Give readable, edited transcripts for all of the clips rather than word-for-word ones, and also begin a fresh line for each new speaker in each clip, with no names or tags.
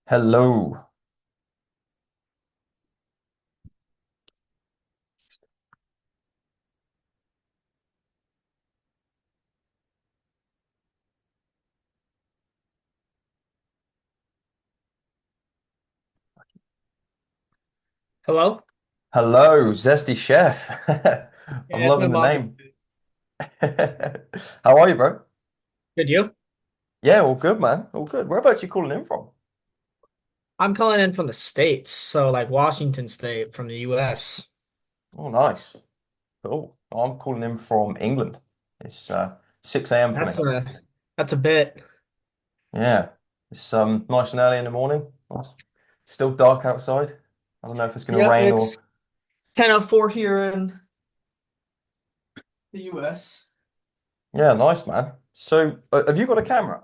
Hello.
Hello?
Hello, Zesty Chef. I'm
Yeah, it's my
loving the
mom.
name. How are you, bro?
Good, you?
Yeah, all good, man. All good. Whereabouts you calling in from?
I'm calling in from the States, so like Washington State from the US.
Oh, nice. Cool. I'm calling in from England. It's 6 a.m. for me.
That's a bit.
Yeah. It's nice and early in the morning. Nice. Still dark outside. I don't know if it's gonna
Yep,
rain
it's
or
10:04 here in the US.
yeah, nice, man. So, have you got a camera?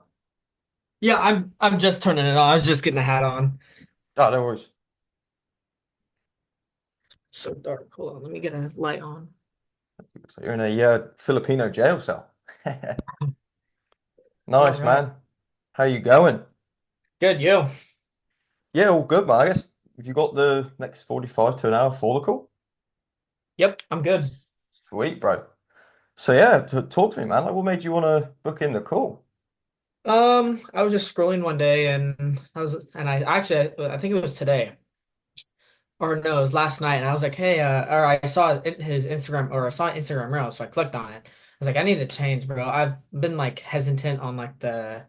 Yeah, I'm just turning it on. I was just getting a hat on.
Oh, no worries.
So dark. Hold on, let me get a light on.
So you're in a Filipino jail cell.
All
Nice,
right.
man. How you going?
Good, you?
Yeah, all good, man. I guess if you got the next 45 to an hour for the call,
Yep, I'm good.
sweet, bro. So yeah, talk to me, man. Like, what made you want to book in the call?
I was just scrolling one day and I actually I think it was today. Or no, it was last night, and I was like, "Hey," or I saw his Instagram, or I saw Instagram Reel, so I clicked on it. I was like, "I need to change, bro. I've been like hesitant on like the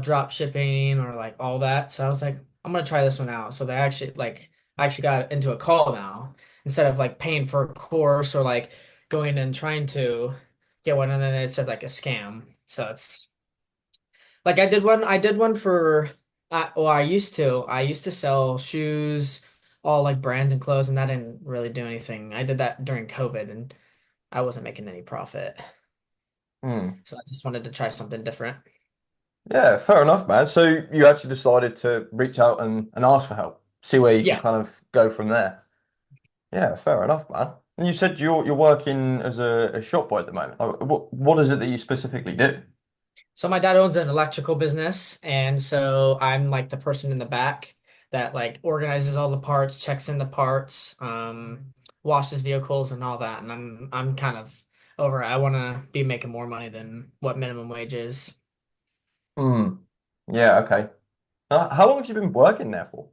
drop shipping or like all that." So I was like, "I'm gonna try this one out." So they actually like I actually got into a call now instead of like paying for a course or like going and trying to get one, and then it said like a scam. So it's like I did one for I used to sell shoes, all like brands and clothes, and that didn't really do anything. I did that during COVID and I wasn't making any profit.
Hmm.
So I just wanted to try something different.
Yeah, fair enough, man. So you actually decided to reach out and ask for help, see where you can
Yeah.
kind of go from there. Yeah, fair enough, man. And you said you're working as a shop boy at the moment. What is it that you specifically do?
So my dad owns an electrical business, and so I'm like the person in the back that like organizes all the parts, checks in the parts, washes vehicles and all that. And I'm kind of over it. I want to be making more money than what minimum wage is.
Hmm. Yeah, okay. How long have you been working there for?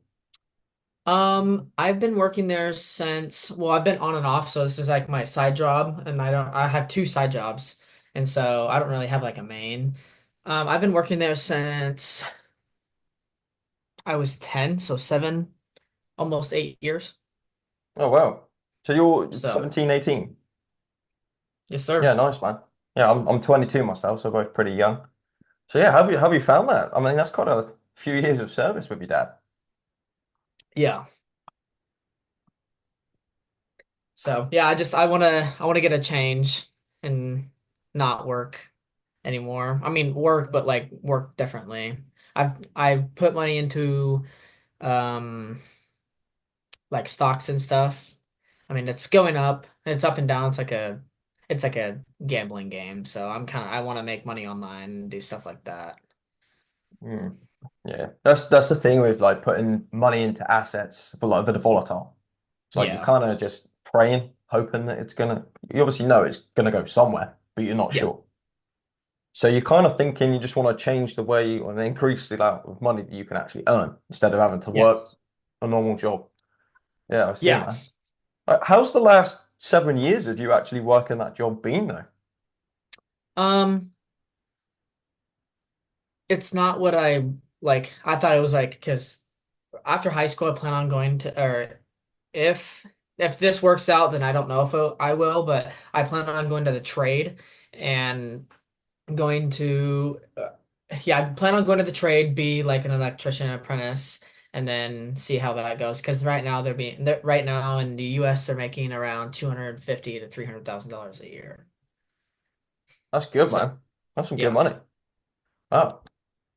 I've been working there since, well, I've been on and off, so this is like my side job, and I have two side jobs, and so I don't really have like a main. I've been working there since I was 10, so 7, almost 8 years.
Oh, wow. So you're
So,
17, 18.
yes,
Yeah,
sir.
nice, man. Yeah, I'm 22 myself, so both pretty young. So yeah, have you found that? I mean, that's quite a few years of service with your dad.
Yeah. So, yeah, I want to get a change and not work anymore. I mean, work, but like work differently. I've put money into um like stocks and stuff. I mean, it's going up. It's up and down. It's like a gambling game. So I want to make money online and do stuff like that.
Mm. Yeah, that's the thing with like putting money into assets for like that are volatile. It's like you're
Yeah.
kind of just praying, hoping that it's gonna. You obviously know it's gonna go somewhere, but you're not
Yeah.
sure. So you're kind of thinking you just want to change the way you and increase the amount of money that you can actually earn instead of having to work
Yes.
a normal job. Yeah, I see,
Yeah.
man. How's the last 7 years of you actually working that job been though?
Um, it's not what I like. I thought it was like because after high school, I plan on going to, or if if this works out, then I don't know if I will, but I plan on going to the trade and going to yeah, I plan on going to the trade, be like an electrician apprentice, and then see how that goes. Because right now in the U.S. they're making around 250 to $300,000 a year.
That's good,
So
man. That's some good
yeah,
money. Oh,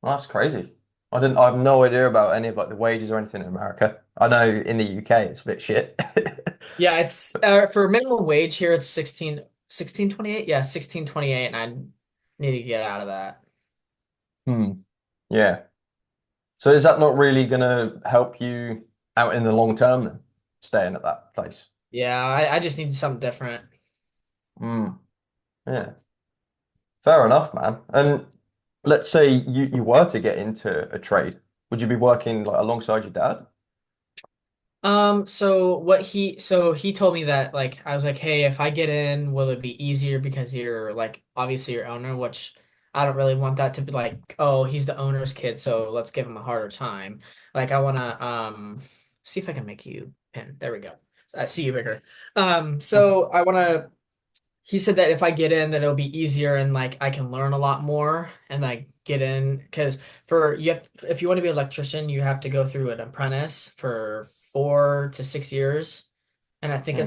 that's crazy. I have no idea about any of like the wages or anything in America. I know in the UK it's a bit shit.
yeah, it's for minimum wage here it's 16.28. Yeah, 16.28, and I need to get out of that.
Hmm. Yeah. So is that not really going to help you out in the long term then, staying at that place?
Yeah, I just need something different.
Mm, yeah, fair enough, man. And let's say you were to get into a trade, would you be working like alongside your dad?
So he told me that like I was like, hey, if I get in, will it be easier because you're like obviously your owner, which I don't really want that to be like, oh, he's the owner's kid, so let's give him a harder time. Like I wanna see if I can make you pin. There we go. I see you bigger. So I wanna he said that if I get in, that it'll be easier and like I can learn a lot more and like get in because for you have if you want to be an electrician, you have to go through an apprentice for 4 to 6 years, and I think
Mm,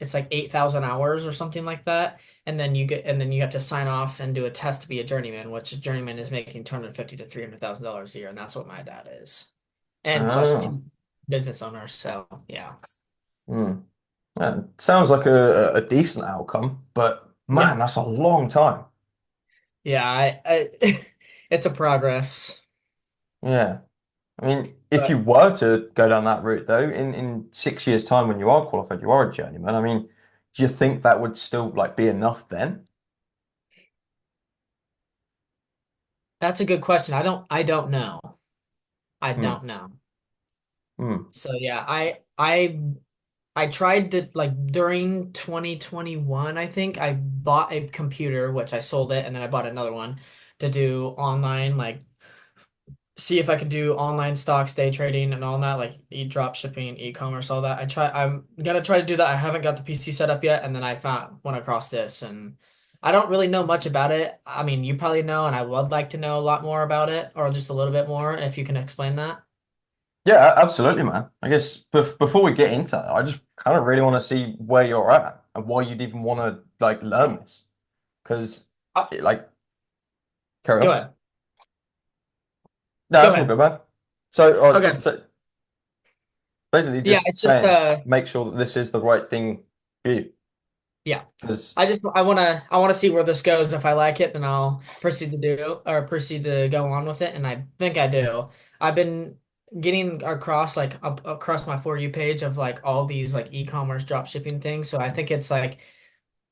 it's like 8,000 hours or something like that, and then you have to sign off and do a test to be a journeyman, which a journeyman is making 250 to $300,000 a year, and that's what my dad is, and plus
oh,
two business owners. So yeah,
mm. Yeah, sounds like a decent outcome, but
yeah,
man, that's a long time.
yeah. I it's a progress.
Yeah. I mean, if you
But
were to go down that route, though, in 6 years' time when you are qualified, you are a journeyman. I mean, do you think that would still like be enough then?
that's a good question. I don't know. I
Hmm.
don't know.
Hmm.
So yeah, I tried to like during 2021, I think I bought a computer, which I sold it, and then I bought another one to do online, like see if I could do online stocks, day trading, and all that, like drop shipping, e-commerce, all that. I'm gonna try to do that. I haven't got the PC set up yet, and then I found went across this, and I don't really know much about it. I mean, you probably know, and I would like to know a lot more about it, or just a little bit more, if you can explain that.
Yeah, absolutely, man. I guess before we get into that, I just kind of really want to see where you're at and why you'd even want to like learn this. Because,
Uh,
like, carry
Go
on.
ahead.
No,
Go
that's all
ahead.
good, man. So,
Okay.
basically
Yeah,
just
it's just
saying, make sure that this is the right thing for you.
yeah.
Because,
I wanna see where this goes. If I like it, then I'll proceed to go on with it, and I think I do. I've been getting across like up across my For You page of like all these like e-commerce drop shipping things. So I think it's like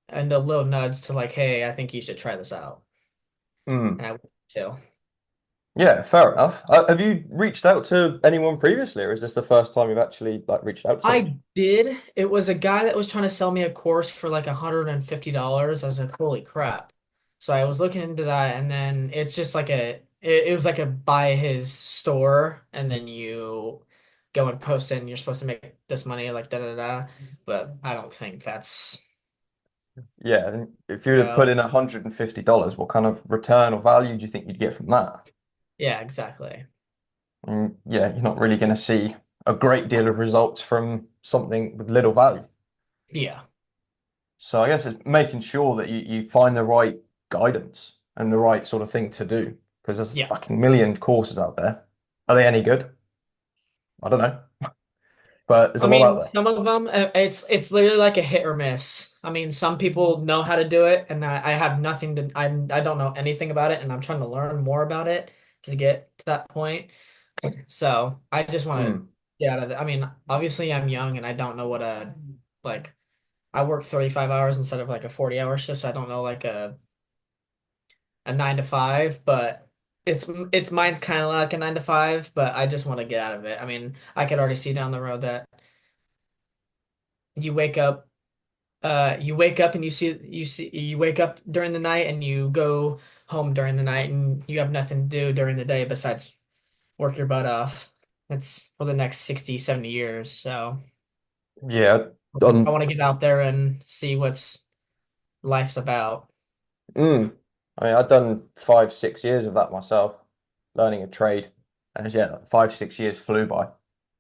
and a little nudge to like, hey, I think you should try this out. And I would too.
yeah, fair enough. Have you reached out to anyone previously, or is this the first time you've actually like reached out to somebody?
I did. It was a guy that was trying to sell me a course for like $150. I was like, holy crap. So I was looking into that, and then it's just like it was like a buy his store, and then you go and post it, and you're supposed to make this money, like da da da. But I don't think that's
Yeah, and if you'd have put
go.
in $150, what kind of return or value do you think you'd get from that?
Yeah, exactly.
Yeah, you're not really going to see a great deal of results from something with little value.
Yeah.
So I guess it's making sure that you find the right guidance and the right sort of thing to do because there's
Yeah.
fucking million courses out there. Are they any good? I don't know, but there's
I
a lot out
mean,
there.
some of them, it's literally like a hit or miss. I mean, some people know how to do it, and I have nothing to. I don't know anything about it, and I'm trying to learn more about it to get to that point. So I just want to
Hmm.
get out of it. I mean, obviously I'm young and I don't know what a like. I work 35 hours instead of like a 40-hour shift, so I don't know like a 9 to 5, but it's mine's kind of like a 9 to 5, but I just want to get out of it. I mean, I could already see down the road that you wake up you wake up and you wake up during the night and you go home during the night and you have nothing to do during the day besides work your butt off. That's for the next 60, 70 years. So
Yeah,
I
done.
want to get out there and see what's life's about.
Mm. I mean, I've done 5, 6 years of that myself, learning a trade. And it's, yeah, 5, 6 years flew by.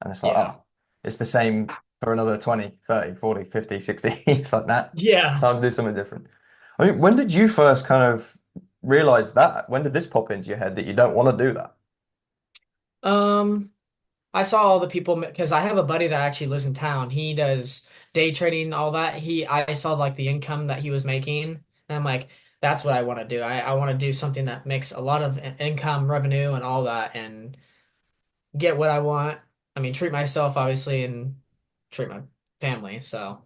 And it's like,
Yeah.
oh, it's the same for another 20, 30, 40, 50, 60. It's like, nah,
Yeah.
time to do something different. I mean, when did you first kind of realize that? When did this pop into your head that you don't want to do that?
Um, I saw all the people because I have a buddy that actually lives in town. He does day trading, all that. I saw like the income that he was making, and I'm like, that's what I want to do. I want to do something that makes a lot of income, revenue, and all that. And get what I want. I mean, treat myself obviously and treat my family. So,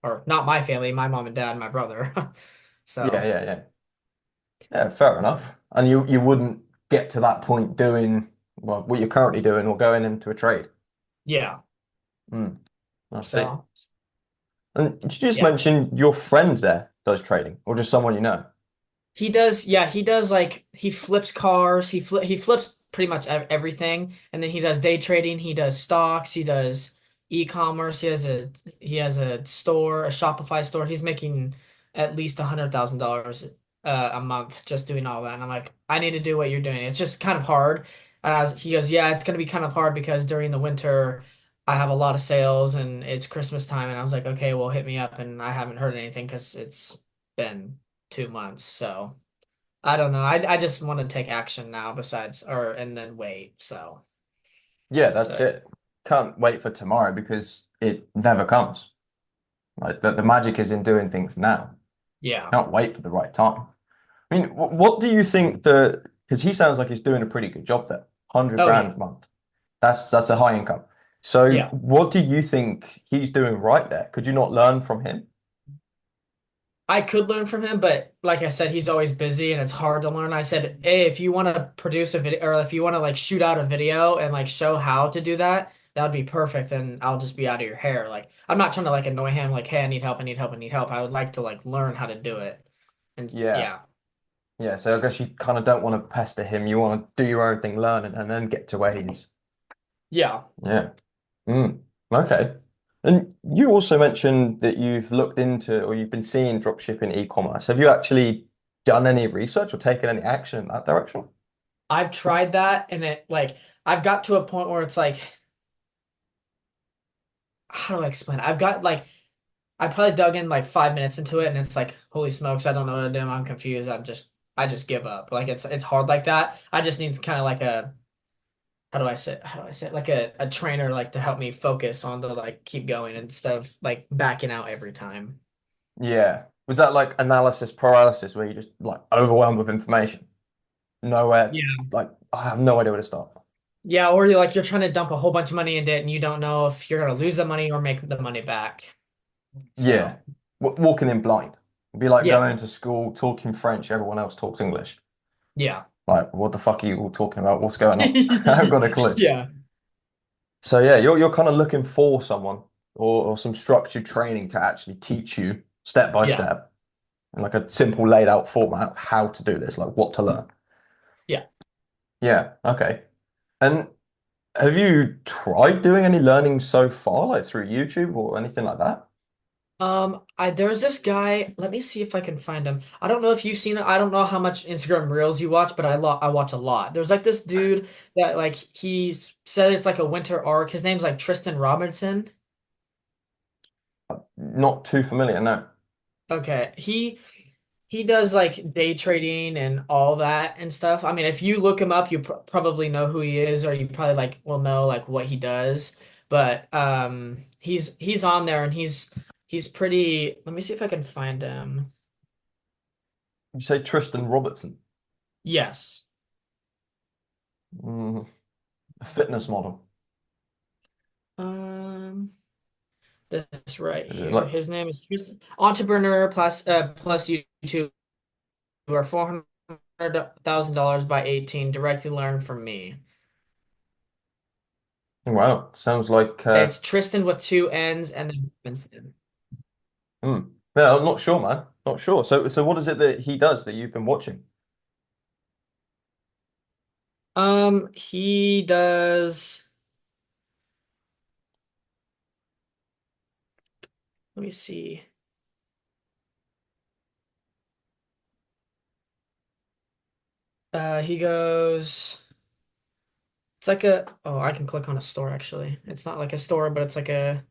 or not my family, my mom and dad and my brother.
Yeah,
So,
yeah, yeah. Yeah, fair enough. And you wouldn't get to that point doing well what you're currently doing or going into a trade.
yeah.
Hmm, I see.
So,
And did you just
yeah.
mention your friend there does trading or just someone you know?
He does, yeah, he does like he flips cars, he flips pretty much everything, and then he does day trading, he does stocks, he does e-commerce, he has a store, a Shopify store. He's making at least $100,000 a month just doing all that. And I'm like, I need to do what you're doing. It's just kind of hard. He goes, yeah, it's gonna be kind of hard because during the winter I have a lot of sales and it's Christmas time. And I was like, okay, well, hit me up. And I haven't heard anything because it's been 2 months. So I don't know. I just want to take action now besides or and then wait.
Yeah,
So
that's it. Can't wait for tomorrow because it never comes. Like the magic is in doing things now.
yeah.
Can't wait for the right time. I mean, what do you think the because he sounds like he's doing a pretty good job there. 100
Oh
grand
yeah.
a month. That's a high income. So
Yeah.
what do you think he's doing right there? Could you not learn from him?
I could learn from him, but like I said, he's always busy and it's hard to learn. I said, hey, if you want to produce a video or if you want to like shoot out a video and like show how to do that, that would be perfect. And I'll just be out of your hair. Like I'm not trying to like annoy him, like, hey, I need help, I need help, I need help. I would like to like learn how to do it. And
Yeah.
yeah.
Yeah. So I guess you kind of don't want to pester him. You want to do your own thing, learn it, and then get to where he is.
Yeah.
Yeah. Mm. Okay. And you also mentioned that you've looked into or you've been seeing dropshipping e-commerce. Have you actually done any research or taken any action in that direction?
I've tried that and it like I've got to a point where it's like, how do I explain it? I've got like I probably dug in like 5 minutes into it and it's like, holy smokes, I don't know what to do. I'm confused. I just give up. Like it's hard like that. I just need kind of like a how do I say it? Like a trainer like to help me focus on the like keep going instead of like backing out every time.
Yeah. Was that like analysis paralysis where you just like overwhelmed with information? Nowhere,
Yeah.
like I have no idea where to start.
Yeah, or you're trying to dump a whole bunch of money into it and you don't know if you're gonna lose the money or make the money back.
Yeah.
So
Walking in blind. It'd be like
yeah.
going to school, talking French, everyone else talks English.
Yeah.
Like, what the fuck are you all talking about? What's going on? I haven't got a clue.
Yeah.
So yeah, you're kind of looking for someone or some structured training to actually teach you step by
Yeah.
step in like a simple laid out format of how to do this, like what to learn.
Yeah.
Yeah, okay. And have you tried doing any learning so far, like through YouTube or anything like that?
There's this guy. Let me see if I can find him. I don't know if you've seen it. I don't know how much Instagram Reels you watch, but I watch a lot. There's like this dude that like he's said it's like a winter arc. His name's like Tristan Robinson.
Not too familiar, no.
Okay, he does like day trading and all that and stuff. I mean, if you look him up, you probably know who he is, or you probably like will know like what he does. But he's on there and he's pretty. Let me see if I can find him.
You say Tristan Robertson,
Yes.
mm, a fitness model.
Um, this right
Is it
here.
like,
His name is Tristan. Entrepreneur plus YouTube or $400,000 by 18. Directly learn from me.
wow, sounds like,
It's Tristan with two N's and then Robinson.
yeah, I'm not sure, man. Not sure. So what is it that he does that you've been watching?
He does. Let me see. He goes. It's like a. Oh, I can click on a store actually. It's not like a store, but it's like a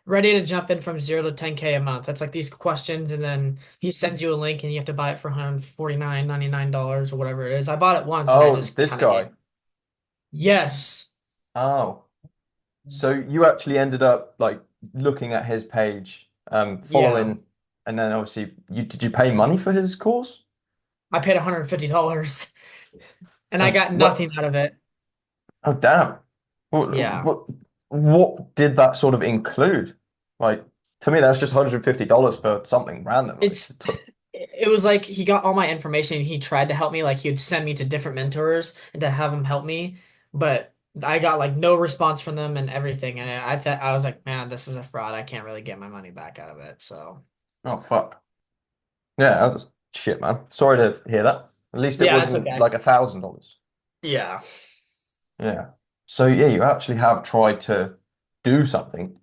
ready to jump in from 0 to 10K a month. That's like these questions, and then he sends you a link, and you have to buy it for $149.99 or whatever it is. I bought it once, and I
Oh,
just
this
kind of gave.
guy.
Yes.
Oh, so you actually ended up like looking at his page,
Yeah.
following, and then obviously you did you pay money for his course?
I paid $150. and I
Oh,
got
what?
nothing out of it.
Oh, damn.
Yeah.
What did that sort of include? Like, to me, that's just $150 for something random. Like,
It's it was like he got all my information. He tried to help me, like he would send me to different mentors and to have him help me, but I got like no response from them and everything. And I thought I was like, man, this is a fraud. I can't really get my money back out of it. So
oh, fuck. Yeah, that's shit, man. Sorry to hear that. At least it
yeah, it's
wasn't
okay.
like $1,000.
Yeah.
Yeah. So, yeah, you actually have tried to do something.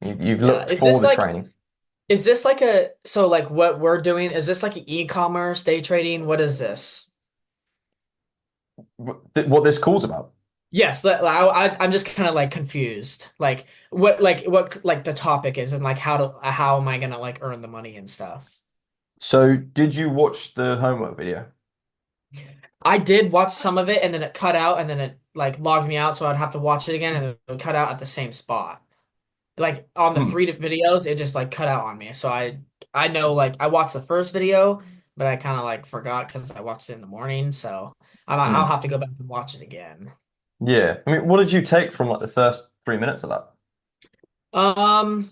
You've
Yeah.
looked for the training.
Is this like a so like what we're doing? Is this like an e-commerce day trading? What is this?
What this call's about.
Yes, I'm just kind of like confused. What like the topic is and like how am I gonna like earn the money and stuff?
So, did you watch the homework video?
I did watch some of it and then it cut out and then it like logged me out so I'd have to watch it again and it would cut out at the same spot. Like on the
Hmm.
three videos, it just like cut out on me. So I know like I watched the first video, but I kind of like forgot because I watched it in the morning. So I'll
Hmm.
have to go back and watch it again.
Yeah. I mean, what did you take from like the first 3 minutes of that?
Um,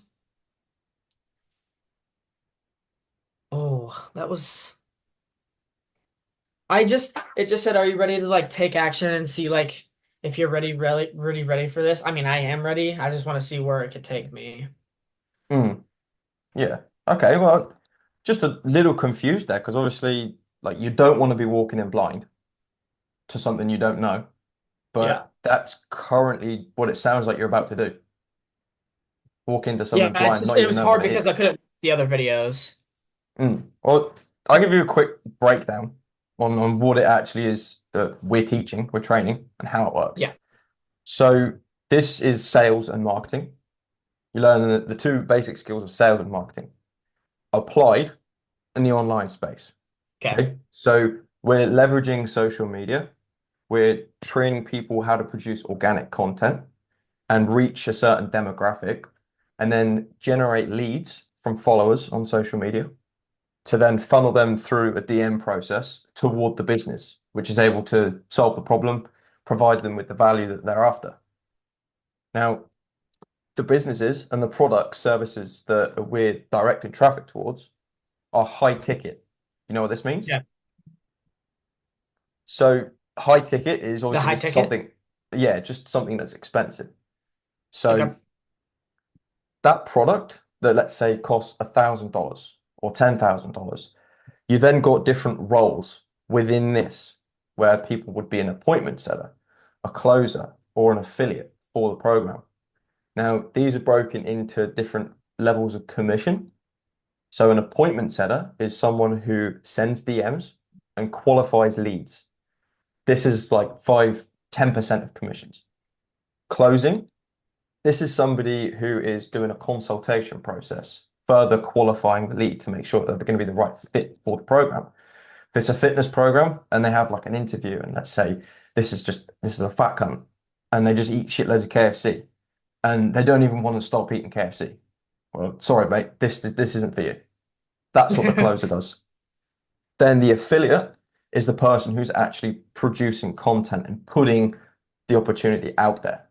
oh, that was it just said, are you ready to like take action and see like if you're ready for this? I mean, I am ready. I just want to see where it could take me.
Hmm. Yeah. Okay. Well, just a little confused there because obviously, like, you don't want to be walking in blind to something you don't know,
Yeah.
but that's currently what it sounds like you're about to do. Walk into
Yeah,
something blind, not
it
even
was
know what
hard
it
because I
is.
couldn't see the other videos.
Well, I'll give you a quick breakdown on what it actually is that we're teaching, we're training, and how it works.
Yeah.
So, this is sales and marketing. You learn the two basic skills of sales and marketing applied in the online space.
Okay.
Okay. So, we're leveraging social media. We're training people how to produce organic content and reach a certain demographic and then generate leads from followers on social media to then funnel them through a DM process toward the business, which is able to solve the problem, provide them with the value that they're after. Now, the businesses and the products, services that we're directing traffic towards are high ticket. You know what this means?
Yeah.
So, high ticket is
The
obviously
high
just
ticket.
something, yeah, just something that's expensive. So,
Okay.
that product that let's say costs $1,000 or $10,000, you then got different roles within this where people would be an appointment setter, a closer, or an affiliate for the program. Now, these are broken into different levels of commission. So, an appointment setter is someone who sends DMs and qualifies leads. This is like 5-10% of commissions. Closing, this is somebody who is doing a consultation process, further qualifying the lead to make sure that they're going to be the right fit for the program. If it's a fitness program and they have like an interview and let's say this is a fat cunt and they just eat shitloads of KFC and they don't even want to stop eating KFC. Well, sorry, mate, this isn't for you. That's what the closer does. Then the affiliate is the person who's actually producing content and putting the opportunity out there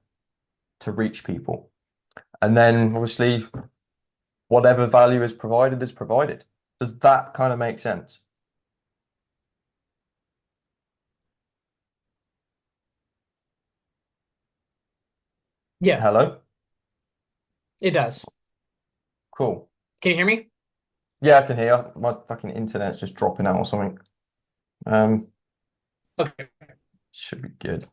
to reach people. And then obviously whatever value is provided is provided. Does that kind of make sense?
Yeah,
Hello?
it does.
Cool.
Can you hear me?
Yeah, I can hear you. My fucking internet's just dropping out or something. Um,
Okay.
should be good.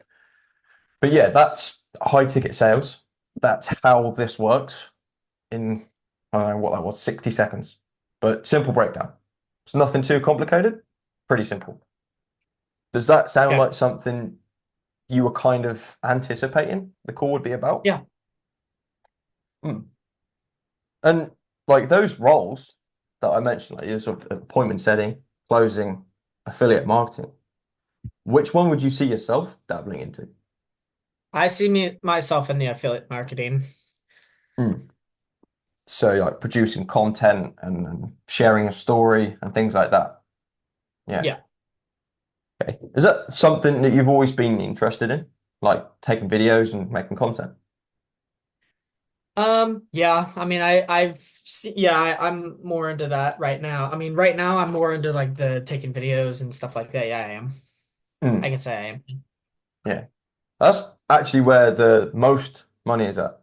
But yeah, that's high ticket sales. That's how this works in, I don't know what that was, 60 seconds. But simple breakdown. It's nothing too complicated. Pretty simple. Does that sound
Okay.
like something you were kind of anticipating the call would be about?
Yeah.
Hmm. And like those roles that I mentioned, like your sort of appointment setting, closing, affiliate marketing, which one would you see yourself dabbling into?
I see myself in the affiliate marketing.
Hmm. So like producing content and sharing a story and things like that. Yeah.
Yeah.
Okay. Is that something that you've always been interested in? Like taking videos and making content?
Yeah, I mean, I'm more into that right now. I mean, right now I'm more into like the taking videos and stuff like that. Yeah, I am. I
Mm,
can say I am.
yeah. That's actually where the most money is at.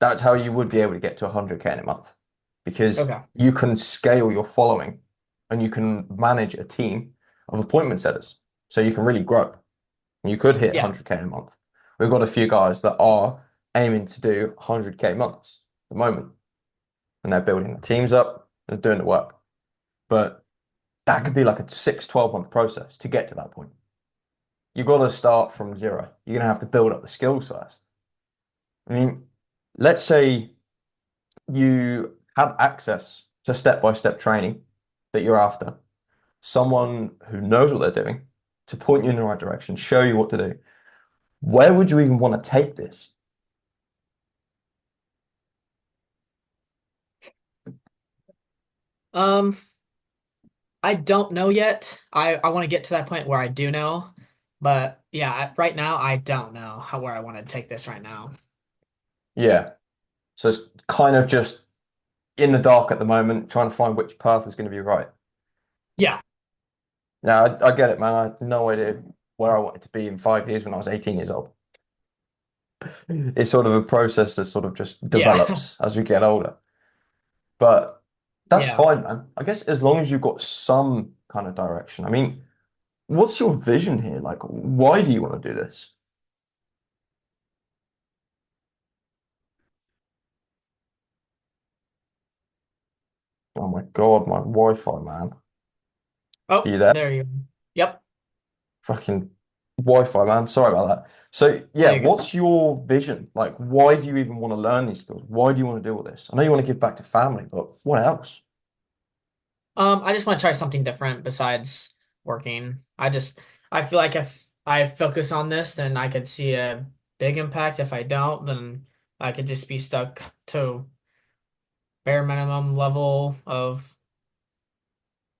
That's how you would be able to get to 100K in a month because
Okay.
you can scale your following and you can manage a team of appointment setters. So you can really grow. You could hit
Yeah.
100K in a month. We've got a few guys that are aiming to do 100K months at the moment, and they're building the teams up and doing the work. But that could be like a 6, 12 month process to get to that point. You've got to start from zero. You're going to have to build up the skills first. I mean, let's say you have access to step-by-step training that you're after, someone who knows what they're doing to point you in the right direction, show you what to do. Where would you even want to take this?
Um, I don't know yet. I want to get to that point where I do know, but yeah, right now I don't know how where I want to take this right now.
Yeah. So it's kind of just in the dark at the moment, trying to find which path is going to be right.
Yeah.
Now, I get it, man. I had no idea where I wanted to be in 5 years when I was 18 years old. It's sort of a process that sort of just
Yeah.
develops as we get older. But that's
Yeah.
fine, man. I guess as long as you've got some kind of direction. I mean, what's your vision here? Like, why do you want to do this? Oh my God, my Wi-Fi, man. Are
Oh,
you there?
there you go. Yep.
Fucking Wi-Fi, man. Sorry about that. So,
Oh,
yeah,
you're good.
what's your vision? Like, why do you even want to learn these skills? Why do you want to do all this? I know you want to give back to family, but what else?
I just want to try something different besides working. I feel like if I focus on this, then I could see a big impact. If I don't, then I could just be stuck to bare minimum level of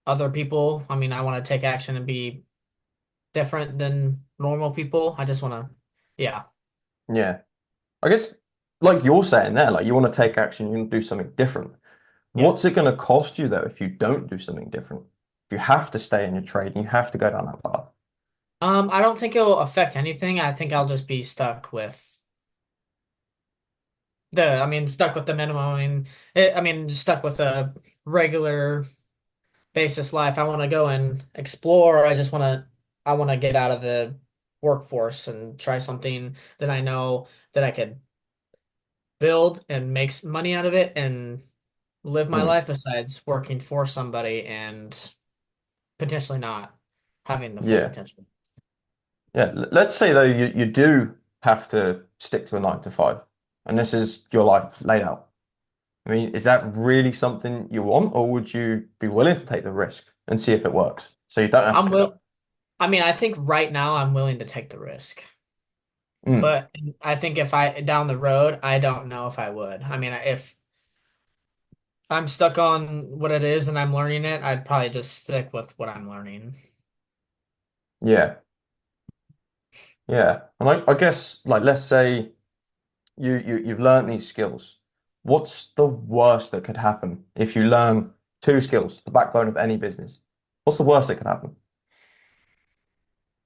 other people. I mean, I want to take action and be different than normal people. I just want to, yeah,
Yeah. I guess, like you're saying there, like you want to take action, you want to do something different.
yeah.
What's it going to cost you, though, if you don't do something different? If you have to stay in your trade and you have to go down that path.
I don't think it'll affect anything. I think I'll just be stuck with stuck with the minimum. I mean, stuck with a regular basis life. I want to go and explore. I want to get out of the workforce and try something that I know that I could build and make money out of it and live my
Hmm.
life besides working for somebody and potentially not having the full
Yeah.
potential.
Yeah. Let's say, though, you do have to stick to a 9 to 5, and this is your life laid out. I mean, is that really something you want, or would you be willing to take the risk and see if it works so you don't have to
I'm
go down?
will I mean, I think right now I'm willing to take the risk.
Mm,
But I think if I down the road, I don't know if I would. I mean, if I'm stuck on what it is and I'm learning it, I'd probably just stick with what I'm learning.
yeah. Yeah. And I guess, like, let's say you've learned these skills. What's the worst that could happen if you learn two skills, the backbone of any business? What's the worst that could happen?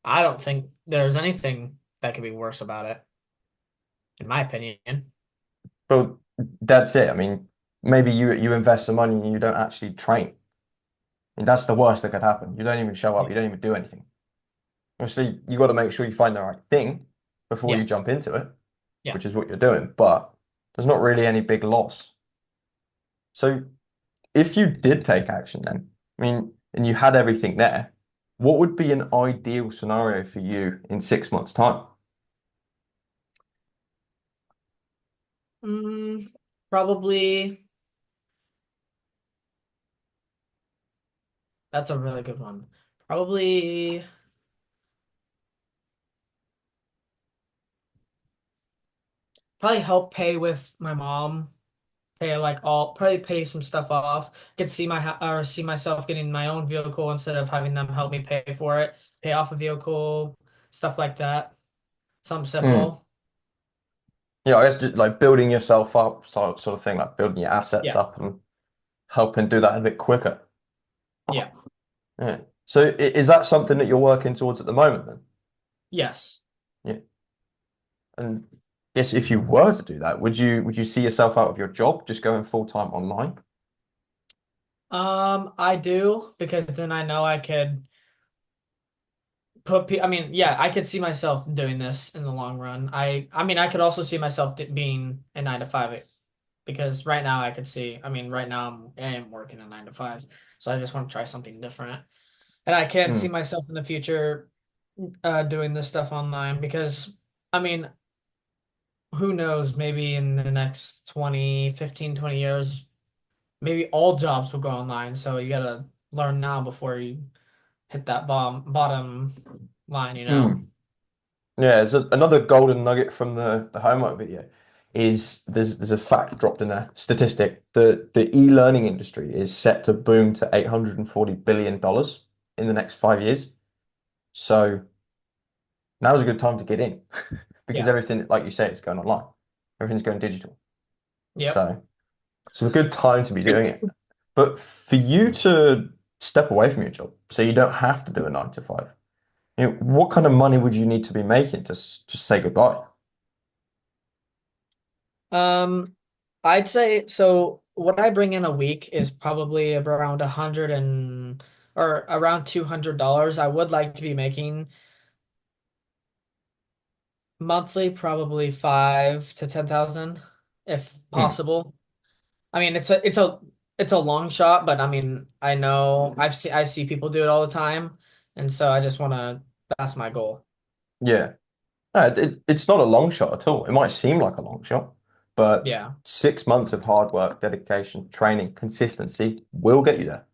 I don't think there's anything that could be worse about it, in my opinion.
But that's it. I mean, maybe you invest some money and you don't actually train. And that's the worst that could happen. You don't even show up.
Yeah.
You don't even do anything. Obviously, you got to make sure you find the right thing before
Yeah.
you jump into it,
Yeah.
which is what you're doing. But there's not really any big loss. So if you did take action then, I mean, and you had everything there, what would be an ideal scenario for you in 6 months' time?
Mm, probably that's a really good one. Probably probably help pay with my mom pay like all probably pay some stuff off. Could see or see myself getting my own vehicle instead of having them help me pay for it, pay off a vehicle, stuff like that. Something
Mm.
simple.
Yeah, I guess just like building yourself up, sort of thing, like building your assets
Yeah.
up and helping do that a bit quicker.
Yeah.
Yeah. So is that something that you're working towards at the moment then?
Yes.
Yeah. And yes, if you were to do that, would you see yourself out of your job just going full time online?
I do because then I know I could I mean, yeah, I could see myself doing this in the long run. I mean, I could also see myself being a 9 to 5 because right now I could see, I mean, right now I am working a 9 to 5, so I just want to try something different. And I can see
Mm.
myself in the future doing this stuff online because, I mean, who knows, maybe in the next 20 years, maybe all jobs will go online. So you gotta learn now before you hit that bottom line, you know?
Mm. Yeah, there's another golden nugget from the homework video is there's a fact dropped in a statistic. The e-learning industry is set to boom to $840 billion in the next 5 years. So now's a good time to get in because
Yeah.
everything, like you say, is going online. Everything's going digital.
Yep.
So it's a good time to be doing it. But for you to step away from your job, so you don't have to do a 9 to 5, what kind of money would you need to be making to just say goodbye?
Um, I'd say so. What I bring in a week is probably around 100 or around $200. I would like to be making monthly, probably 5 to 10,000, if
Hmm.
possible. I mean, it's a long shot, but I mean, I see people do it all the time, and so I just want to. That's my goal.
Yeah. No, it's not a long shot at all. It might seem like a long shot, but
Yeah.
6 months of hard work, dedication, training, consistency will get you there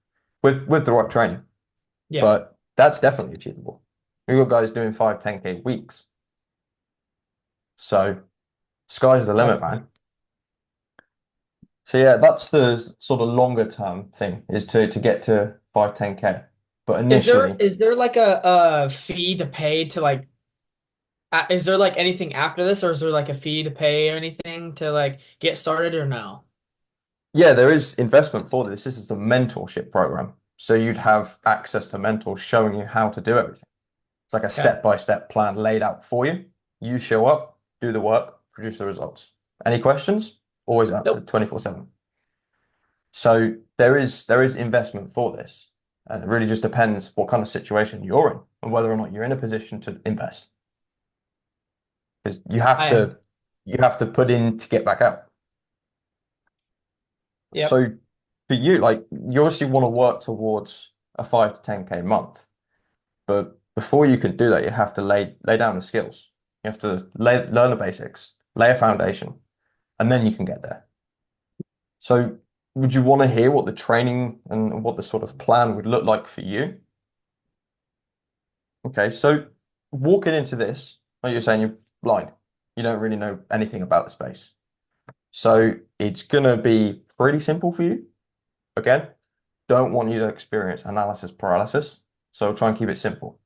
with the right training.
Yeah.
But that's definitely achievable. We've got guys doing 5, 10K weeks. So sky's the limit,
Definitely.
man. So yeah, that's the sort of longer term thing is to get to 5, 10K. But initially,
Is there like a fee to pay to like is there like anything after this, or is there like a fee to pay or anything to like get started or no?
yeah, there is investment for this. This is a mentorship program. So you'd have access to mentors showing you how to do everything. It's like a
Okay.
step-by-step plan laid out for you. You show up, do the work, produce the results. Any questions? Always answered
Nope.
24/7. So there is investment for this. And it really just depends what kind of situation you're in and whether or not you're in a position to invest. Because
I am.
you have to put in to get back out.
Yep.
So for you, like you obviously want to work towards a 5 to 10K month, but before you can do that, you have to lay down the skills. You have to learn the basics, lay a foundation, and then you can get there. So would you want to hear what the training and what the sort of plan would look like for you? Okay, so walking into this, like you're saying, you're blind. You don't really know anything about the space. So it's gonna be pretty simple for you. Again, don't want you to experience analysis paralysis. So try and keep it simple.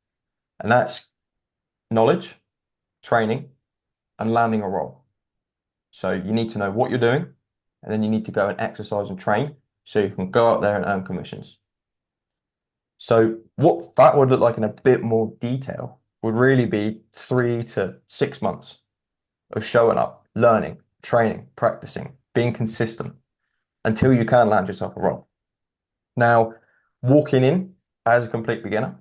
And that's knowledge, training, and landing a role. So you need to know what you're doing, and then you need to go and exercise and train so you can go out there and earn commissions. So what that would look like in a bit more detail would really be 3 to 6 months of showing up, learning, training, practicing, being consistent until you can land yourself a role. Now, walking in as a complete beginner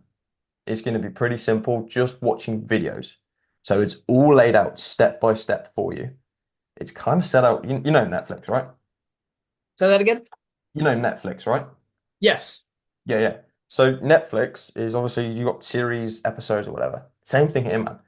is going to be pretty simple, just watching videos. So it's all laid out step by step for you. It's kind of set out, you know Netflix, right?
Say that again?
You know Netflix, right?
Yes.
Yeah, yeah. So Netflix is obviously you got series, episodes, or whatever. Same thing here, man.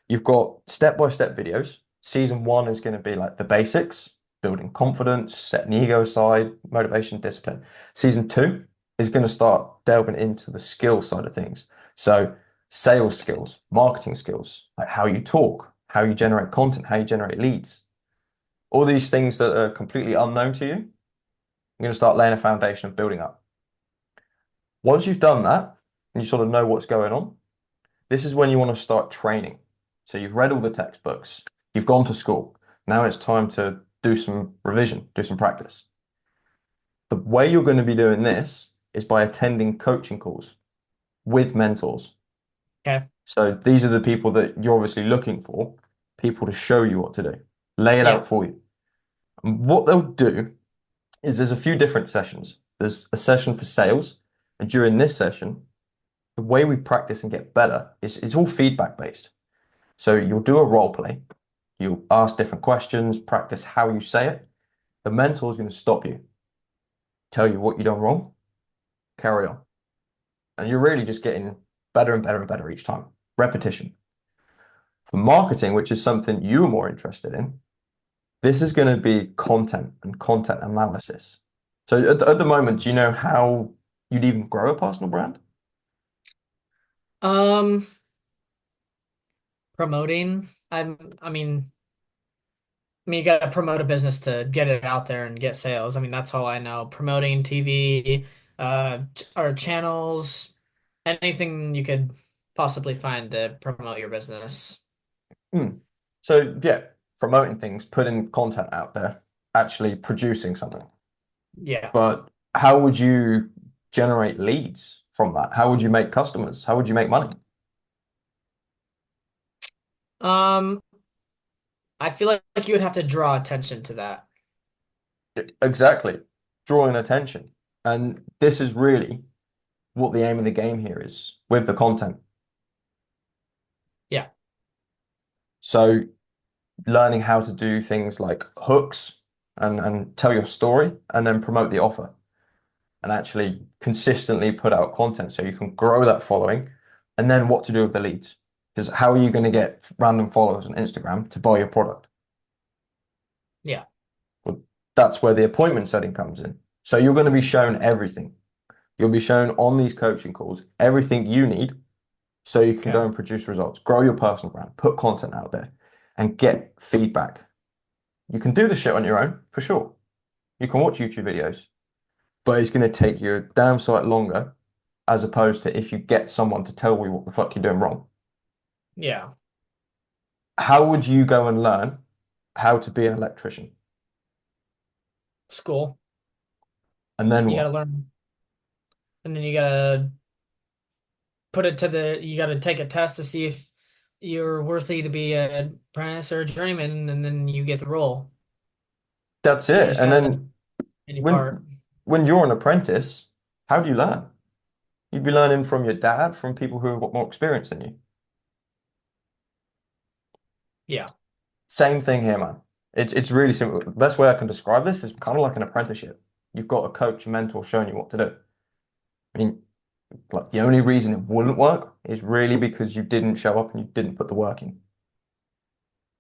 You've got step-by-step videos. Season 1 is going to be like the basics, building confidence, setting the ego aside, motivation, discipline. Season 2 is going to start delving into the skill side of things. So sales skills, marketing skills, like how you talk, how you generate content, how you generate leads. All these things that are completely unknown to you, you're going to start laying a foundation of building up. Once you've done that and you sort of know what's going on, this is when you want to start training. So you've read all the textbooks, you've gone to school. Now it's time to do some revision, do some practice. The way you're going to be doing this is by attending coaching calls with mentors.
Okay.
So these are the people that you're obviously looking for, people to show you what to do, lay it
Yeah.
out for you. And what they'll do is there's a few different sessions. There's a session for sales, and during this session, the way we practice and get better is it's all feedback based. So you'll do a role play, you'll ask different questions, practice how you say it. The mentor is going to stop you, tell you what you done wrong, carry on. And you're really just getting better and better and better each time. Repetition. For marketing, which is something you're more interested in, this is going to be content and content analysis. So at the moment, do you know how you'd even grow a personal brand?
Um, promoting. I mean, you gotta promote a business to get it out there and get sales. I mean, that's all I know. Promoting TV, or channels, anything you could possibly find to promote your business.
Hmm. So yeah, promoting things, putting content out there, actually producing something.
Yeah.
But how would you generate leads from that? How would you make customers? How would you make money?
Um, I feel like you would have to draw attention to that.
Exactly. Drawing attention. And this is really what the aim of the game here is with the content.
Yeah.
So learning how to do things like hooks and tell your story and then promote the offer and actually consistently put out content so you can grow that following and then what to do with the leads. Because how are you going to get random followers on Instagram to buy your product?
Yeah.
Well, that's where the appointment setting comes in. So you're going to be shown everything. You'll be shown on these coaching calls everything you need so you can go
Okay.
and produce results, grow your personal brand, put content out there, and get feedback. You can do the shit on your own, for sure. You can watch YouTube videos, but it's going to take you a damn sight longer as opposed to if you get someone to tell you what the fuck you're doing wrong.
Yeah.
How would you go and learn how to be an electrician?
School.
And then
You gotta
what?
learn, and then you gotta you gotta take a test to see if you're worthy to be an apprentice or a journeyman, and then you get the role.
That's
You
it.
just
And
kind of let
then
any part.
when you're an apprentice, how do you learn? You'd be learning from your dad, from people who have got more experience than you.
Yeah.
Same thing here, man. It's really simple. The best way I can describe this is kind of like an apprenticeship. You've got a coach, a mentor showing you what to do. I mean, like the only reason it wouldn't work is really because you didn't show up and you didn't put the work in.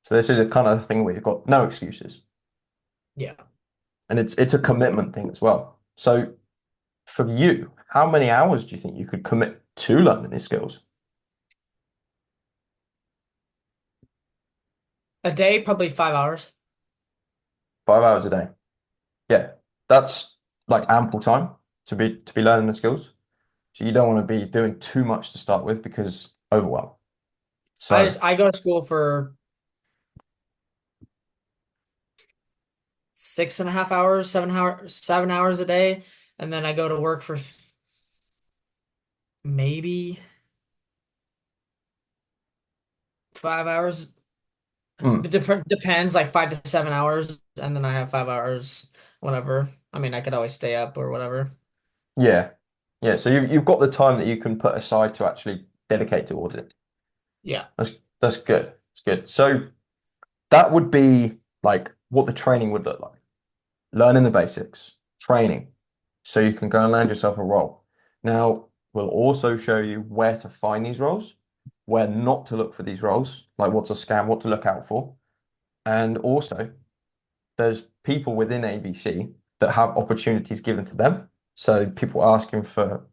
So this is a kind of thing where you've got no excuses.
Yeah.
And it's a commitment thing as well. So for you, how many hours do you think you could commit to learning these skills?
A day, probably 5 hours.
5 hours a day. Yeah, that's like ample time to be learning the skills. So you don't want to be doing too much to start with because overwhelm. So,
I go to school for 6.5 hours, 7 hours, 7 hours a day, and then I go to work for maybe 5 hours.
mm,
Depends, like 5 to 7 hours, and then I have 5 hours, whatever. I mean, I could always stay up or whatever.
yeah, yeah. So you've got the time that you can put aside to actually dedicate towards it.
Yeah.
That's good. It's good. So that would be like what the training would look like. Learning the basics, training, so you can go and land yourself a role. Now, we'll also show you where to find these roles, where not to look for these roles, like what's a scam, what to look out for. And also, there's people within ABC that have opportunities given to them. So people asking for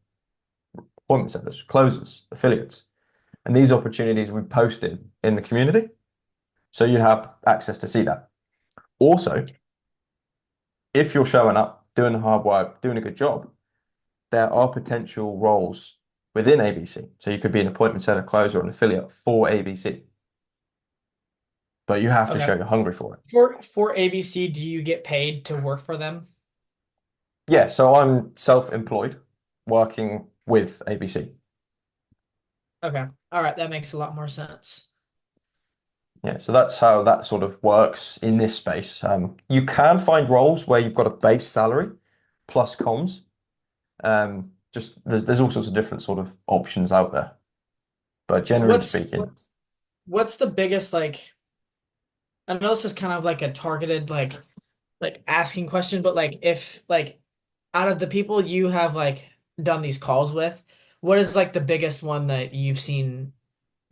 appointment setters, closers, affiliates. And these opportunities we posted in the community. So you have access to see that. Also, if you're showing up, doing the hard work, doing a good job, there are potential roles within ABC. So you could be an appointment setter, closer, or an affiliate for ABC, but you have to
Okay.
show you're hungry for it.
For ABC, do you get paid to work for them?
Yeah, so I'm self-employed working with ABC.
Okay. All right, that makes a lot more sense.
Yeah, so that's how that sort of works in this space. You can find roles where you've got a base salary plus comms. Just there's all sorts of different sort of options out there. But generally
What's
speaking,
what's the biggest like I know this is kind of like a targeted like asking question, but like if like out of the people you have like done these calls with, what is like the biggest one that you've seen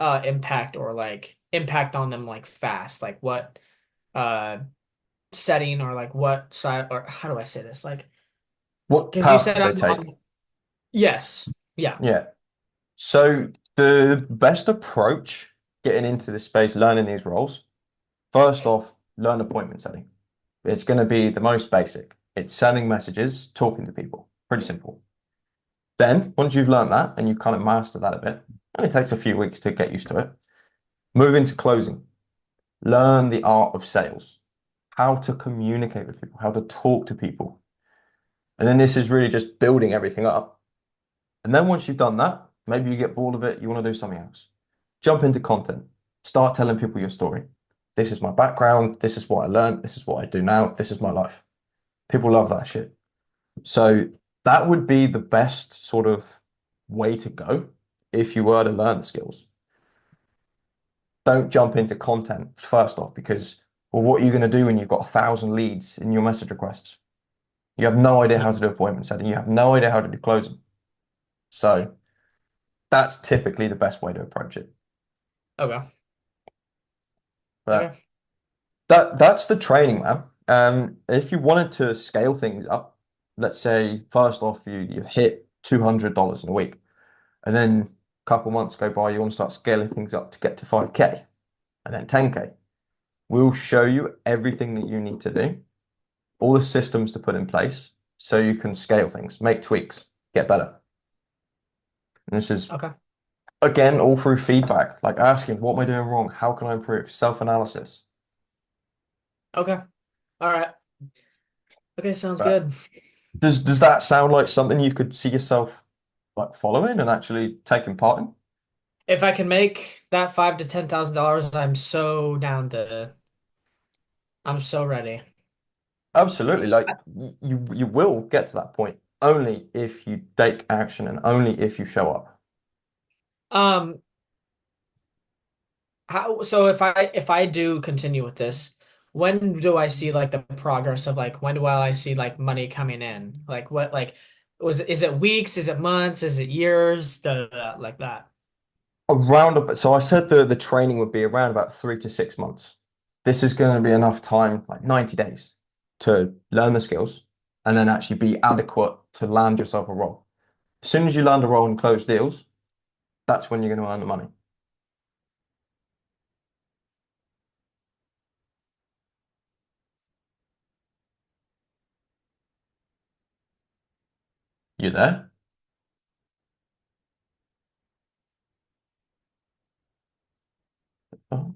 impact or like impact on them like fast? Like what uh setting or like what side or how do I say this? Like
what
because you
path
said
do they
I'm
take?
on yes. Yeah.
Yeah. So the best approach getting into this space, learning these roles, first off, learn appointment setting. It's going to be the most basic. It's sending messages, talking to people. Pretty simple. Then, once you've learned that and you've kind of mastered that a bit, and it takes a few weeks to get used to it, move into closing. Learn the art of sales, how to communicate with people, how to talk to people. And then this is really just building everything up. And then once you've done that, maybe you get bored of it, you want to do something else. Jump into content. Start telling people your story. This is my background. This is what I learned. This is what I do now. This is my life. People love that shit. So that would be the best sort of way to go if you were to learn the skills. Don't jump into content first off because, well, what are you going to do when you've got 1,000 leads in your message requests? You have no idea how to do appointment setting. You have no idea how to do closing. So that's typically the best way to approach it.
Okay.
But
Okay.
that's the training, man. If you wanted to scale things up, let's say first off you hit $200 in a week, and then a couple months go by, you want to start scaling things up to get to 5K and then 10K. We'll show you everything that you need to do, all the systems to put in place so you can scale things, make tweaks, get better. And this is
Okay.
again all through feedback, like asking, what am I doing wrong? How can I improve? Self-analysis.
Okay. All right. Okay, sounds
But
good.
does that sound like something you could see yourself like following and actually taking part in?
If I can make that five to $10,000, I'm so ready.
Absolutely. Like you will get to that point only if you take action and only if you show up.
Um, how so if I do continue with this, when do I see like the progress of like when do I see like money coming in? Like what like was is it weeks? Is it months? Is it years? Like that.
So I said the training would be around about 3 to 6 months. This is going to be enough time, like 90 days, to learn the skills and then actually be adequate to land yourself a role. As soon as you land a role and close deals, that's when you're going to earn the money. You there? Oh.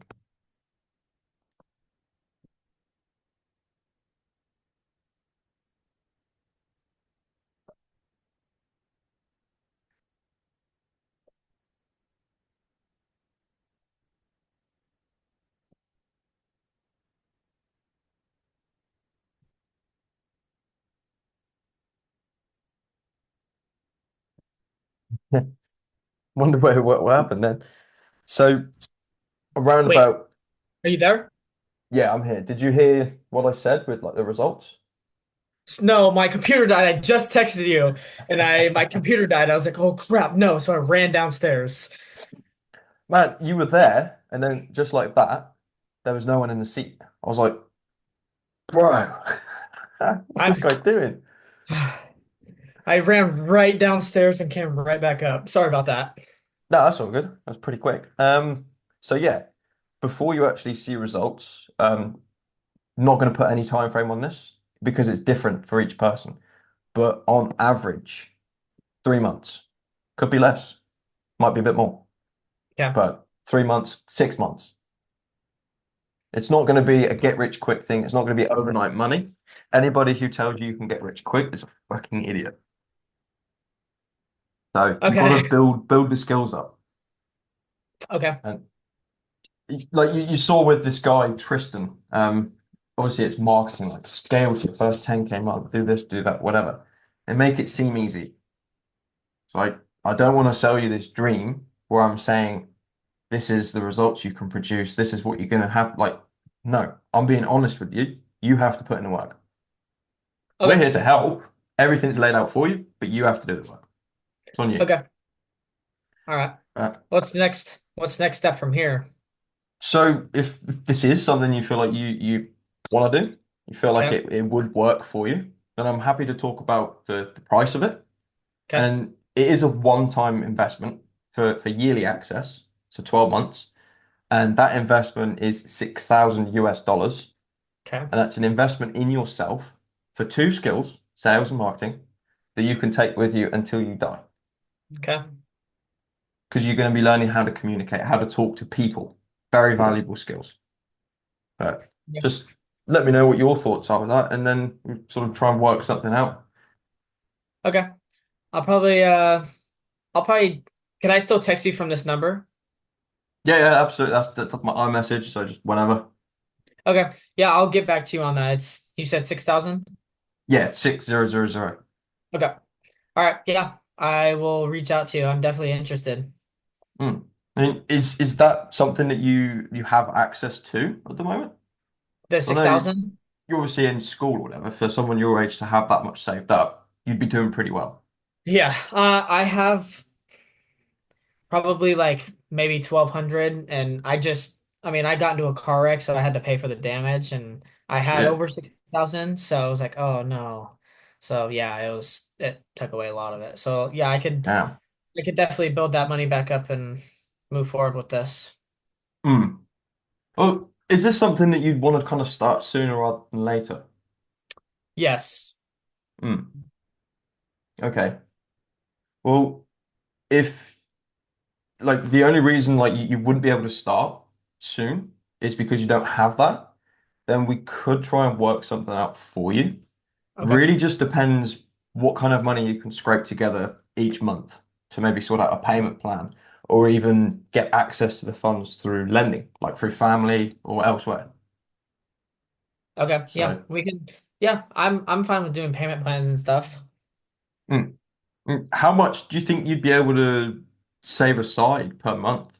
Wonder what happened then. So around
Wait,
about,
are you there?
yeah, I'm here. Did you hear what I said with like the results?
No, my computer died. I just texted you and I my computer died. I was like, "Oh crap, no." So I ran downstairs.
Man, you were there, and then just like that, there was no one in the seat. I was like, bro, what's this
I'm
guy doing?
I ran right downstairs and came right back up. Sorry about that.
No, that's all good. That's pretty quick. So yeah, before you actually see results, not going to put any time frame on this because it's different for each person. But on average, 3 months. Could be less, might be a bit more,
Okay.
but 3 months, 6 months. It's not going to be a get rich quick thing. It's not going to be overnight money. Anybody who tells you you can get rich quick is a fucking idiot. So you've got to
Okay.
build the skills up.
Okay.
And like you saw with this guy, Tristan, obviously it's marketing, like scale to your first 10K month, do this, do that, whatever, and make it seem easy. So like, I don't want to sell you this dream where I'm saying this is the results you can produce, this is what you're going to have. Like, no, I'm being honest with you. You have to put in the work. We're
Okay.
here to help. Everything's laid out for you, but you have to do the work. It's on you.
Okay. All right.
Uh,
What's next step from here?
so if this is something you feel like you want to do, you feel like
Okay.
it would work for you, then I'm happy to talk about the price of it.
Okay.
And it is a one-time investment for yearly access, so 12 months. And that investment is 6,000 US dollars.
Okay.
And that's an investment in yourself for two skills, sales and marketing, that you can take with you until you die.
Okay.
Because you're going to be learning how to communicate, how to talk to people. Very valuable skills. But
Yeah.
just let me know what your thoughts are with that, and then we sort of try and work something out.
Okay. I'll probably I'll probably can I still text you from this number?
Yeah, yeah, absolutely. That's my iMessage, so just whenever.
Okay. Yeah, I'll get back to you on that. It's you said 6,000?
Yeah, 6000.
Okay. All right. Yeah. I will reach out to you. I'm definitely interested.
Mm. I mean, is that something that you have access to at the moment?
The
I know
6,000?
you're obviously in school or whatever. For someone your age to have that much saved up, you'd be doing pretty well.
Yeah. I have probably like maybe 1,200 and I mean, I got into a car wreck, so I had to pay for the damage and I had
Shit.
over 6,000, so I was like, "Oh no." So yeah, it took away a lot of it. So yeah,
Damn.
I could definitely build that money back up and move forward with this.
Hmm. Well, is this something that you'd want to kind of start sooner rather than later?
Yes.
Hmm. Okay. Well, if like the only reason like you wouldn't be able to start soon is because you don't have that, then we could try and work something out for you.
Okay.
Really just depends what kind of money you can scrape together each month to maybe sort out a payment plan or even get access to the funds through lending, like through family or elsewhere.
Okay. Yeah,
So,
we can. Yeah, I'm fine with doing payment plans and stuff.
mm, how much do you think you'd be able to save aside per month?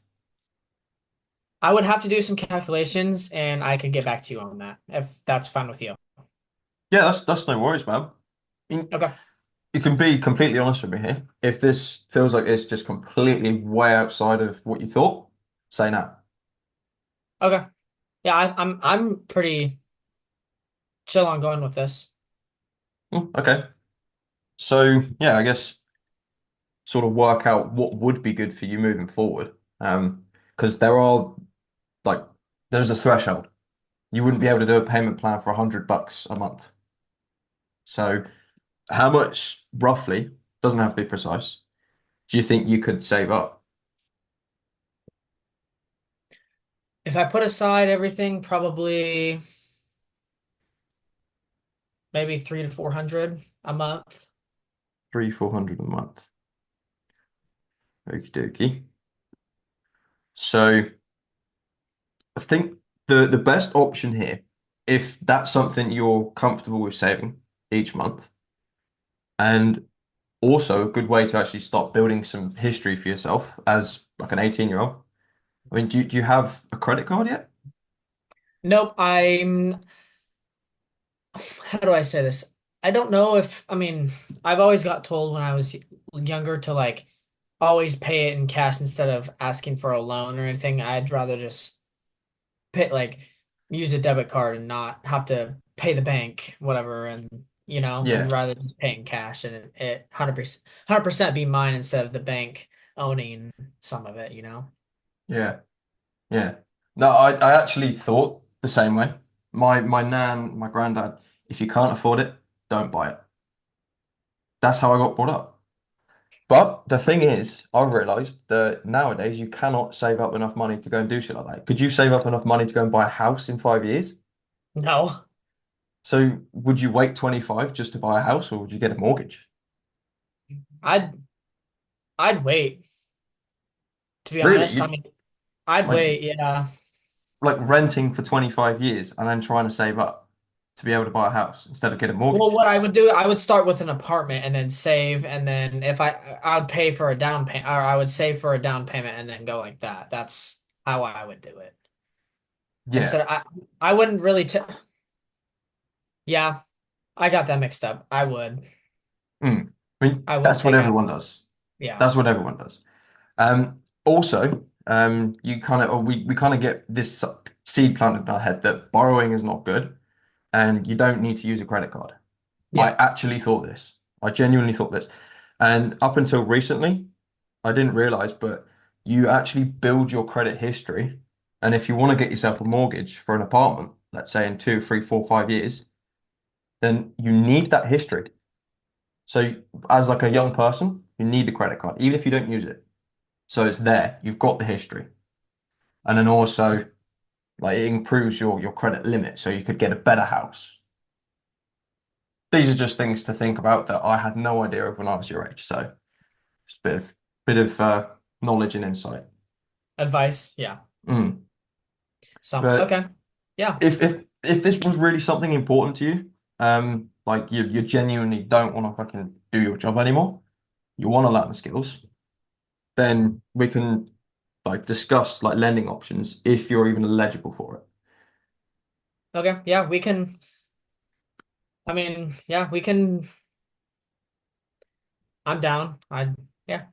I would have to do some calculations and I could get back to you on that if that's fine with you.
Yeah, that's no worries, man.
Okay.
You can be completely honest with me here. If this feels like it's just completely way outside of what you thought, say no.
Okay. Yeah, I'm pretty chill on going with this.
Okay. So yeah, I guess sort of work out what would be good for you moving forward. Because there are like there's a threshold. You wouldn't be able to do a payment plan for $100 a month. So how much roughly, doesn't have to be precise, do you think you could save up?
If I put aside everything, probably maybe 300 to 400 a month.
Three, 400 a month. Okie dokie. So I think the best option here, if that's something you're comfortable with saving each month, and also a good way to actually start building some history for yourself as like an 18-year-old. I mean, do you have a credit card yet?
Nope, how do I say this? I don't know if, I mean, I've always got told when I was younger to like always pay it in cash instead of asking for a loan or anything. I'd rather just pay, like, use a debit card and not have to pay the bank, whatever, and
Yeah,
rather just pay in cash and it 100% be mine instead of the bank owning some of it.
yeah, yeah. No, I actually thought the same way. My nan, my granddad, if you can't afford it, don't buy it. That's how I got brought up. But the thing is, I've realized that nowadays you cannot save up enough money to go and do shit like that. Could you save up enough money to go and buy a house in 5 years?
No,
So would you wait 25 just to buy a house or would you get a mortgage?
I'd I'd wait, to be
Really?
honest. I
You
mean, I'd
like
wait, yeah.
like renting for 25 years and then trying to save up to be able to buy a house instead of get a
Well,
mortgage?
what I would do, I would start with an apartment and then save, and then if I would pay for a down payment, or I would save for a down payment and then go like that. That's how I would do it.
Yeah.
Instead, I wouldn't really t yeah, I got that mixed up.
Mm. I mean,
I would
that's what
take out,
everyone does.
yeah,
That's what everyone does. Also, you kind of, or we kind of get this seed planted in our head that borrowing is not good and you don't need to use a credit card. I
yeah.
actually thought this. I genuinely thought this. And up until recently, I didn't realize, but you actually build your credit history. And if you want to get yourself a mortgage for an apartment, let's say in 2, 3, 4, 5 years, then you need that history. So as like a young person, you need the credit card, even if you don't use it. So it's there. You've got the history. And then also like it improves your credit limit so you could get a better house. These are just things to think about that I had no idea of when I was your age. So just a bit of knowledge and insight.
Advice, yeah.
Mm. But
Okay. Yeah.
if this was really something important to you, like you genuinely don't want to fucking do your job anymore, you want to learn the skills, then we can like discuss like lending options if you're even eligible for it.
Okay. Yeah, we can I mean, yeah, we can I'm down. Yeah,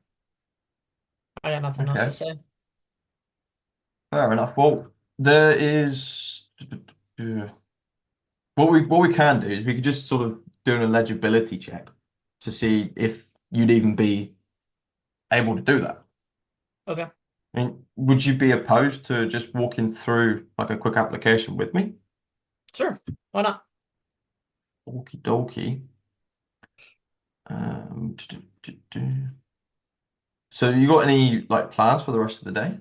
I got nothing else to
Okay,
say.
fair enough. Well, there is what we can do is we could just sort of do an eligibility check to see if you'd even be able to do that.
Okay.
I mean, would you be opposed to just walking through like a quick application with me?
Sure. Why not?
Okie dokie. Um, do, do, do, do. So you got any like plans for the rest of the day?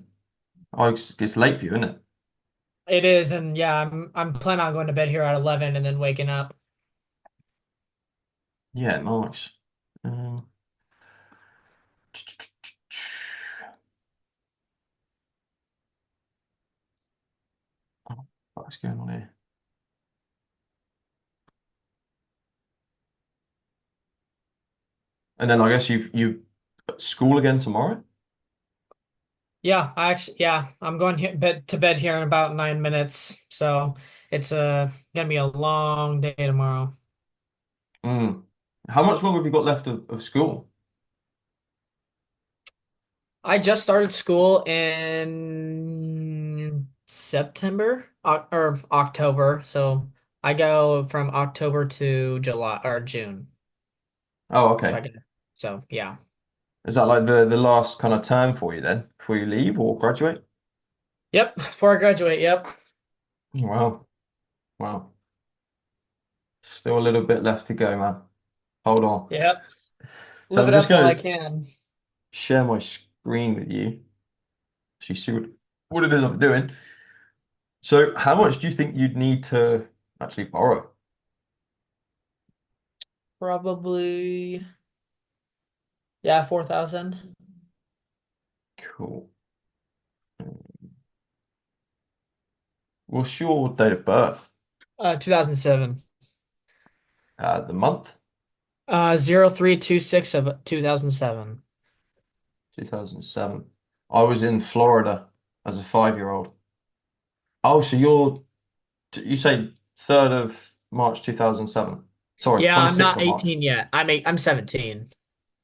Oh, it's late for you, isn't it?
It is, and yeah, I'm planning on going to bed here at 11 and then waking up.
Yeah, nice. Um, oh, what's going on here? And then I guess you at school again tomorrow?
Yeah, I'm going to bed here in about 9 minutes. So it's gonna be a long day tomorrow.
Mm. How much longer have you got left of school?
I just started school in September or October, so I go from October to July or June.
Oh,
So I
okay.
get so yeah.
Is that like the last kind of term for you then before you leave or graduate?
Yep, before I graduate, yep.
Wow. Wow. Still a little bit left to go, man. Hold on.
Yep.
So
Live
I'm
it
just
up while
going
I
to
can.
share my screen with you so you see what it is I'm doing. So how much do you think you'd need to actually borrow?
Probably, yeah, 4,000.
Cool. What's your date of birth?
2007.
The month?
0326 of 2007.
2007. I was in Florida as a 5-year-old. Oh, so you say 3rd of March 2007. Sorry,
Yeah, I'm
26th
not
of March.
18 yet. I'm 17.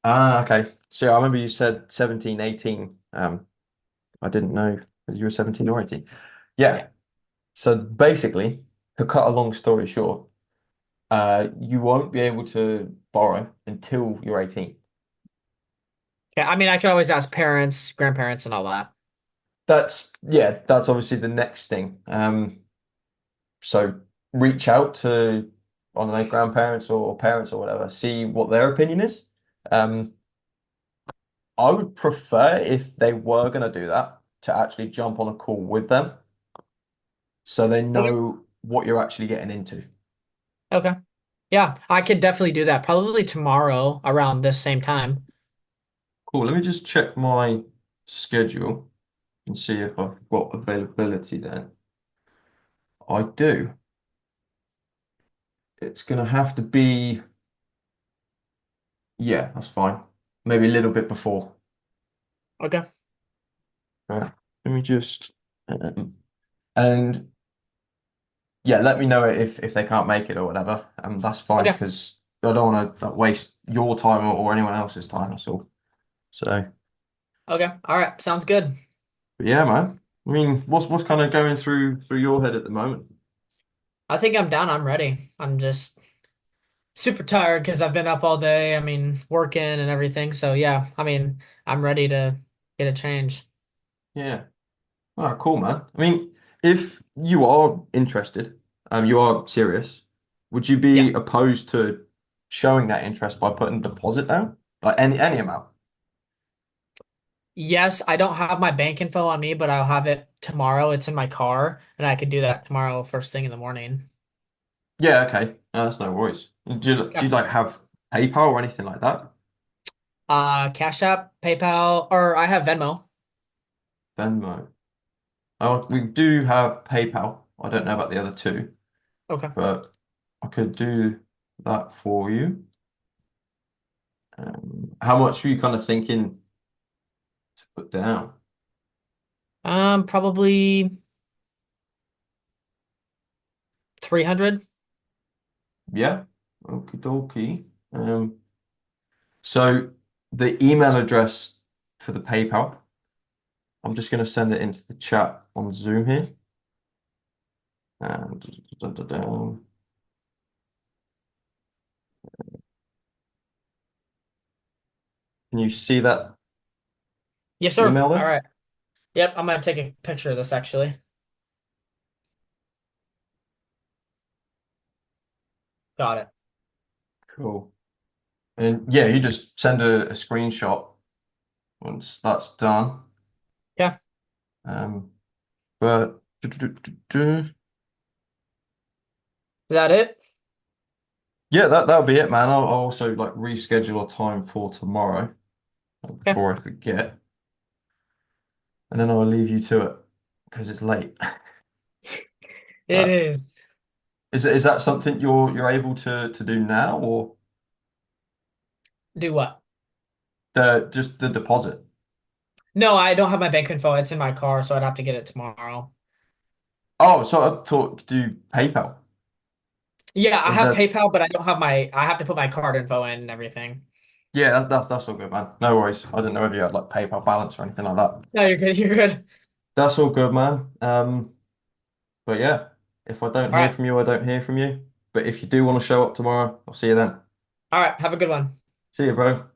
Ah, okay. So I remember you said 17, 18. I didn't know that you were 17 or 18.
Yeah.
Yeah. So basically, to cut a long story short, you won't be able to borrow until you're 18.
Yeah, I mean, I could always ask parents, grandparents, and all that.
That's yeah, that's obviously the next thing. So reach out to, I don't know, grandparents or parents or whatever, see what their opinion is. Um, I would prefer if they were going to do that to actually jump on a call with them so they
Okay.
know what you're actually getting into.
Okay. Yeah, I could definitely do that. Probably tomorrow around this same time.
Cool. Let me just check my schedule and see if I've got availability then. I do. It's going to have to be, yeah, that's fine. Maybe a little bit before.
Okay.
Let me just, and yeah, let me know if they can't make it or whatever. That's fine
Okay.
because I don't want to waste your time or anyone else's time. That's all. So,
Okay. All right. Sounds good.
but yeah, man. I mean, what's kind of going through your head at the moment?
I think I'm down. I'm ready. I'm just super tired because I've been up all day. I mean, working and everything. So yeah, I mean, I'm ready to get a change.
Yeah. Oh, cool, man. I mean, if you are interested, you are serious, would you
Yeah.
be opposed to showing that interest by putting a deposit down? Like any amount?
Yes, I don't have my bank info on me, but I'll have it tomorrow. It's in my car, and I could do that tomorrow first thing in the morning.
Yeah, okay. No, that's no worries. Do you
Okay.
like have PayPal or anything like that?
Cash App, PayPal, or I have Venmo.
Venmo. Oh, we do have PayPal. I don't know about the other two,
Okay.
but I could do that for you. How much were you kind of thinking to put down?
Probably 300.
Yeah. Okie dokie. So the email address for the PayPal, I'm just going to send it into the chat on Zoom here. And can you see that
Yes, sir.
email
All
there?
right. Yep, I'm gonna take a picture of this actually. Got it.
Cool. And yeah, you just send a screenshot once that's done.
Yeah.
Um, but
Is that it?
yeah, that'll be it, man. I'll also like reschedule a time for tomorrow
Okay.
before I forget, and then I'll leave you to it because it's late.
It
But
is.
is that something you're able to do now or
Do what?
the just the deposit?
No, I don't have my bank info. It's in my car, so I'd have to get it tomorrow.
Oh, so I thought do PayPal.
Yeah, I
Is
have
that
PayPal, but I don't have I have to put my card info in and everything.
yeah, that's all good, man. No worries. I didn't know if you had like PayPal balance or anything like that.
No, you're good. You're good.
That's all good, man. But yeah, if I don't
All
hear
right.
from you, I don't hear from you. But if you do want to show up tomorrow, I'll see you then.
All right. Have a good one.
See you, bro.